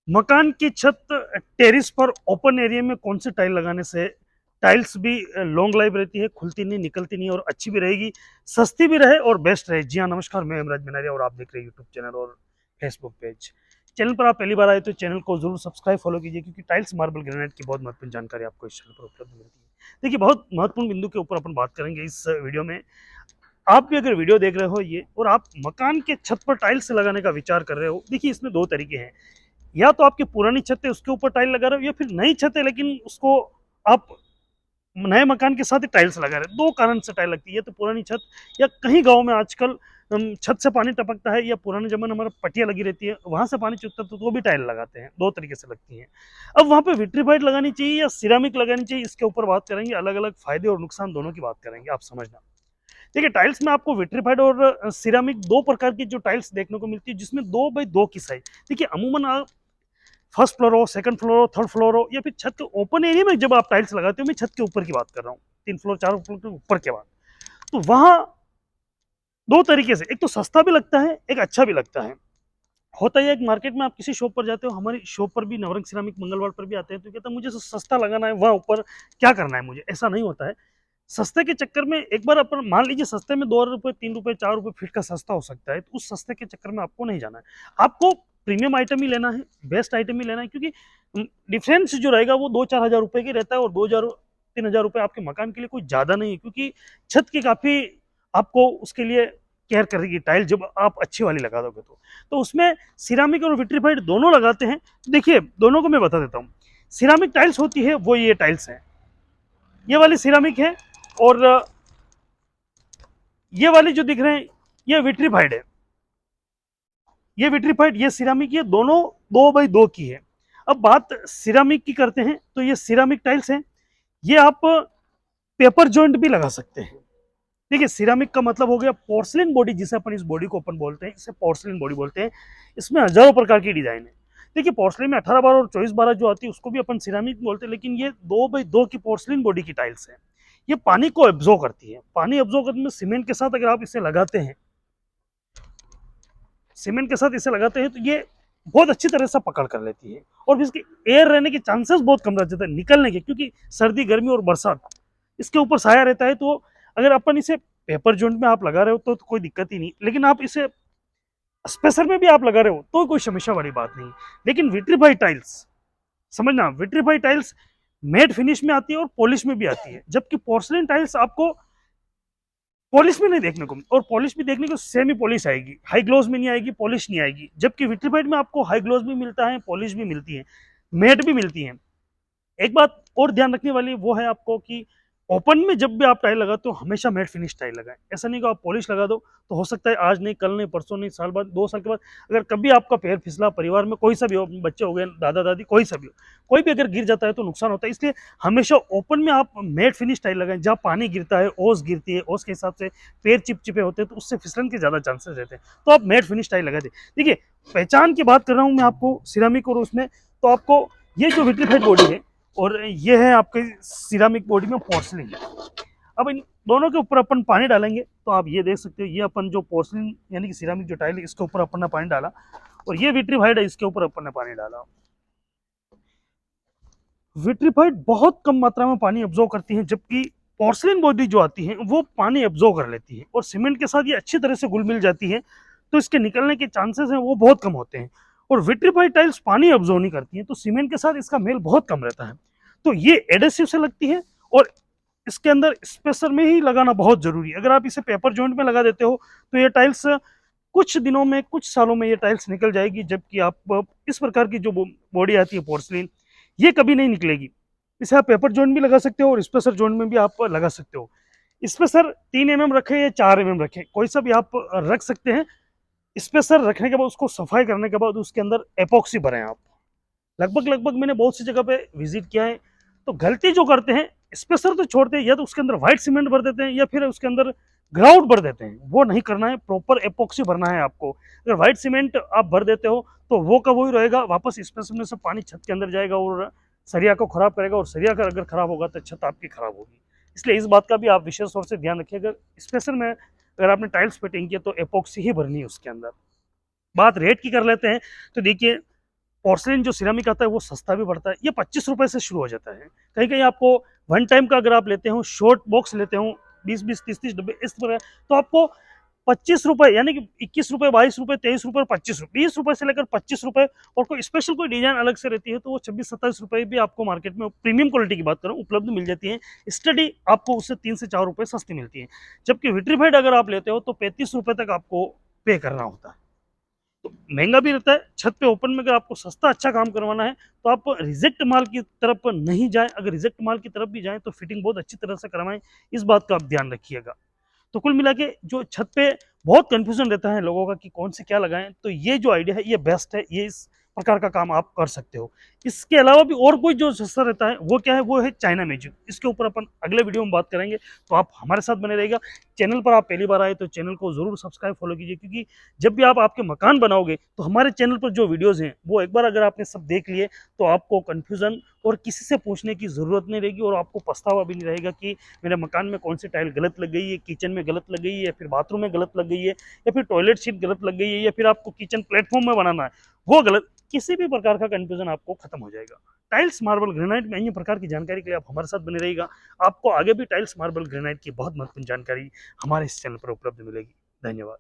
मकान की छत टेरिस पर ओपन एरिया में कौन सी टाइल लगाने से टाइल्स भी लॉन्ग लाइफ रहती है, खुलती नहीं, निकलती नहीं और अच्छी भी रहेगी, सस्ती भी रहे और बेस्ट रहे। जी हाँ, नमस्कार, मैं हेमराज बनारिया और आप देख रहे हैं यूट्यूब चैनल और फेसबुक पेज। चैनल पर आप पहली बार आए तो चैनल को जरूर सब्सक्राइब फॉलो कीजिए, क्योंकि टाइल्स मार्बल ग्रेनाइट की बहुत महत्वपूर्ण जानकारी आपको इस चैनल पर उपलब्ध मिलती है। देखिए, बहुत महत्वपूर्ण बिंदु के ऊपर अपन बात करेंगे इस वीडियो में। आप भी अगर वीडियो देख रहे हो ये और आप मकान के छत पर टाइल्स लगाने का विचार कर रहे हो, देखिए इसमें दो तरीके हैं। या तो आपकी पुरानी छत है उसके ऊपर टाइल लगा रहे हो, या फिर नई छत है लेकिन उसको आप नए मकान के साथ ही टाइल्स लगा रहे हो। दो कारण से टाइल लगती है, तो पुरानी छत या कहीं गांव में आजकल छत से पानी टपकता है, या पुराने जमाने में हमारा पटिया लगी रहती है वहां से पानी चुकता है तो वो भी टाइल लगाते हैं। दो तरीके से लगती है। अब वहां पे विट्रीफाइड लगानी चाहिए या सिरामिक लगानी चाहिए, इसके ऊपर बात करेंगे। अलग अलग फायदे और नुकसान दोनों की बात करेंगे, आप समझना। देखिए, टाइल्स में आपको विट्रीफाइड और सिरामिक दो प्रकार की जो टाइल्स देखने को मिलती है, जिसमें 2 बाई 2 की साइज। देखिए, अमूमन आप फर्स्ट फ्लोर हो, सेकंड फ्लोर हो, थर्ड फ्लोर हो, या फिर छत के ओपन एरिया में जब आप टाइल्स लगाते हो, मैं छत के ऊपर की बात कर रहा हूँ, 3 फ्लोर 4 फ्लोर के ऊपर के बाद, तो वहां दो तरीके से, एक तो सस्ता भी लगता है, एक अच्छा भी लगता है। होता है एक मार्केट में आप किसी शॉप पर जाते हो, हमारी शॉप पर भी नवरंग सिरामिक मंगलवार पर भी आते हैं, तो कहता है मुझे सस्ता लगाना है, वहां ऊपर क्या करना है मुझे। ऐसा नहीं होता है। सस्ते के चक्कर में एक बार अपन मान लीजिए सस्ते में 2 रुपए 3 रुपए 4 रुपए फीट का सस्ता हो सकता है, तो उस सस्ते के चक्कर में आपको नहीं जाना है। आपको प्रीमियम आइटम ही लेना है, बेस्ट आइटम ही लेना है, क्योंकि डिफरेंस जो रहेगा वो 2-4 हज़ार रुपए की रहता है, और 2 हज़ार 3 हज़ार रुपए आपके मकान के लिए कोई ज्यादा नहीं है, क्योंकि छत की काफी आपको उसके लिए केयर करेगी टाइल, जब आप अच्छी वाली लगा दोगे तो उसमें सिरामिक और विट्रीफाइड दोनों लगाते हैं। देखिए, दोनों को मैं बता देता हूँ। सिरामिक टाइल्स होती है वो ये टाइल्स है, ये वाली सिरामिक है, और ये वाली जो दिख रहे हैं ये विट्रीफाइड है। ये विट्रीफाइड, ये सिरामिक, ये दोनों 2 बाई 2 की है। अब बात सिरामिक की करते हैं, तो ये सिरामिक टाइल्स हैं। ये आप पेपर जॉइंट भी लगा सकते हैं। देखिए, सिरामिक का मतलब हो गया पोर्सलिन बॉडी, जिसे अपन इस बॉडी को अपन बोलते हैं, इसे पोर्सलिन बॉडी बोलते हैं। इसमें हजारों प्रकार की डिजाइन है। देखिए, पोर्सलिन में 18 बार और 24 बार जो आती है उसको भी अपन सिरामिक बोलते हैं, लेकिन ये 2 बाई 2 की पोर्सलिन बॉडी की टाइल्स है। ये पानी को एब्जॉर्ब करती है। पानी एब्जॉर्ब करने में सीमेंट के साथ अगर आप इसे लगाते हैं, सीमेंट के साथ इसे लगाते हैं, तो ये बहुत अच्छी तरह से पकड़ कर लेती है, और भी इसके एयर रहने के चांसेस बहुत कम रह जाते हैं निकलने के, क्योंकि सर्दी गर्मी और बरसात इसके ऊपर साया रहता है। तो अगर अपन इसे पेपर जॉइंट में आप लगा रहे हो तो कोई दिक्कत ही नहीं, लेकिन आप इसे स्पेसर में भी आप लगा रहे हो तो कोई समस्या वाली बात नहीं। लेकिन विट्रीफाइड टाइल्स, समझना, विट्रीफाइड टाइल्स मेट फिनिश में आती है और पॉलिश में भी आती है, जबकि पोर्सलिन टाइल्स आपको पॉलिश में नहीं देखने को, और पॉलिश भी देखने को सेमी पॉलिश आएगी, हाई ग्लोस में नहीं आएगी, पॉलिश नहीं आएगी। जबकि विट्रीफाइड में आपको हाई ग्लोस भी मिलता है, पॉलिश भी मिलती है, मेट भी मिलती है। एक बात और ध्यान रखने वाली वो है आपको कि ओपन में जब भी आप टाइल लगाते हो हमेशा मैट फिनिश टाइल लगाएं। ऐसा नहीं कि आप पॉलिश लगा दो तो हो सकता है आज नहीं, कल नहीं, परसों नहीं, साल बाद, 2 साल के बाद अगर कभी आपका पैर फिसला, परिवार में कोई सा भी हो, बच्चे हो गए, दादा दादी, कोई सा भी हो, कोई भी अगर गिर जाता है तो नुकसान होता है। इसलिए हमेशा ओपन में आप मैट फिनिश टाइल लगाएं। जहाँ पानी गिरता है, ओस गिरती है, ओस के हिसाब से पैर चिपचिपे होते हैं, तो उससे फिसलन के ज्यादा चांसेस रहते हैं, तो आप मैट फिनिश टाइल लगा दें। देखिए, पहचान की बात कर रहा हूँ मैं आपको सिरामिक और उसमें, तो आपको ये जो विट्रीफाइड बॉडी है और ये है आपके सिरामिक बॉडी में पोर्सलिन। अब इन दोनों के ऊपर अपन पानी डालेंगे, तो आप ये देख सकते हो, ये अपन जो पोर्सलिन यानी कि सिरामिक जो टाइल है इसके ऊपर अपन ने पानी डाला, और ये विट्रीफाइड है इसके ऊपर अपन ने पानी डाला। विट्रीफाइड बहुत कम मात्रा में पानी एब्जॉर्ब करती है, जबकि पोर्सलिन बॉडी जो आती है वो पानी एब्जॉर्ब कर लेती है, और सीमेंट के साथ ये अच्छी तरह से घुल मिल जाती है, तो इसके निकलने के चांसेस हैं वो बहुत कम होते हैं। और विट्रीफाइड टाइल्स पानी एब्जॉर्ब नहीं करती है, तो सीमेंट के साथ इसका मेल बहुत कम रहता है, तो ये एडेसिव से लगती है। और इसके अंदर स्पेसर में ही लगाना बहुत जरूरी है। अगर आप इसे पेपर जॉइंट में लगा देते हो तो ये टाइल्स कुछ दिनों में, कुछ सालों में ये टाइल्स निकल जाएगी, जबकि आप इस प्रकार की जो बॉडी आती है पोर्सलिन, ये कभी नहीं निकलेगी। इसे आप पेपर जॉइंट भी लगा सकते हो और स्पेसर जॉइंट में भी आप लगा सकते हो। स्पेसर 3 mm रखें या 4 mm रखें, कोई सा भी आप रख सकते हैं। स्पेसर रखने के बाद उसको सफाई करने के बाद उसके अंदर एपॉक्सी भरें आप। लगभग लगभग मैंने बहुत सी जगह पे विजिट किया है, तो गलती जो करते हैं, स्पेसर तो छोड़ते हैं, या तो उसके अंदर व्हाइट सीमेंट भर देते हैं या फिर उसके अंदर ग्राउट भर देते हैं। वो नहीं करना है, प्रॉपर एपॉक्सी भरना है आपको। अगर व्हाइट सीमेंट आप भर देते हो तो वो का वही रहेगा, वापस स्पेसर में से पानी छत के अंदर जाएगा और सरिया को खराब करेगा, और सरिया का अगर खराब होगा तो छत आपकी खराब होगी। इसलिए इस बात का भी आप विशेष तौर से ध्यान रखिए। अगर स्पेसर में अगर आपने टाइल्स फिटिंग किया तो एपॉक्सी ही भरनी है उसके अंदर। बात रेट की कर लेते हैं, तो देखिए, पोर्सलिन जो सिरामिक आता है वो सस्ता भी पड़ता है, ये 25 रुपए से शुरू हो जाता है। कहीं कहीं आपको वन टाइम का अगर आप लेते हो, शॉर्ट बॉक्स लेते हो 20-20 30-30 डब्बे इस तरह, तो आपको 25 रुपए यानी कि 21 रुपए, 22 रुपए, 23 रुपए और 25 रुपए, 20 रुपए से लेकर 25 रुपए, और कोई स्पेशल कोई डिजाइन अलग से रहती है तो वो 26-27 रुपए भी आपको मार्केट में प्रीमियम क्वालिटी की बात करूं उपलब्ध मिल जाती है। स्टडी आपको उससे 3 से 4 रुपए सस्ती मिलती है, जबकि विट्रीफाइड अगर आप लेते हो तो 35 रुपए तक आपको पे करना होता है, तो महंगा भी रहता है। छत पे ओपन में अगर आपको सस्ता अच्छा काम करवाना है तो आप रिजेक्ट माल की तरफ नहीं जाएं, अगर रिजेक्ट माल की तरफ भी जाएं तो फिटिंग बहुत अच्छी तरह से करवाएं, इस बात का आप ध्यान रखिएगा। तो कुल मिला के जो छत पे बहुत कंफ्यूजन रहता है लोगों का कि कौन से क्या लगाएं, तो ये जो आइडिया है ये बेस्ट है, ये इस प्रकार का काम आप कर सकते हो। इसके अलावा भी और कोई जो सस्ता रहता है वो क्या है, वो है चाइना मैजिक, इसके ऊपर अपन अगले वीडियो में बात करेंगे, तो आप हमारे साथ बने रहिएगा। चैनल पर आप पहली बार आए तो चैनल को जरूर सब्सक्राइब फॉलो कीजिए, क्योंकि जब भी आप आपके मकान बनाओगे तो हमारे चैनल पर जो वीडियोज हैं वो एक बार अगर आपने सब देख लिए तो आपको कन्फ्यूजन और किसी से पूछने की जरूरत नहीं रहेगी, और आपको पछतावा भी नहीं रहेगा कि मेरे मकान में कौन सी टाइल गलत लग गई है, किचन में गलत लग गई है, या फिर बाथरूम में गलत लग गई है, या फिर टॉयलेट सीट गलत लग गई है, या फिर आपको किचन प्लेटफॉर्म में बनाना है वो गलत, किसी भी प्रकार का कंफ्यूजन आपको खत्म हो जाएगा। टाइल्स मार्बल ग्रेनाइट में अन्य प्रकार की जानकारी के लिए आप हमारे साथ बने रहिएगा। आपको आगे भी टाइल्स मार्बल ग्रेनाइट की बहुत महत्वपूर्ण जानकारी हमारे इस चैनल पर उपलब्ध मिलेगी। धन्यवाद।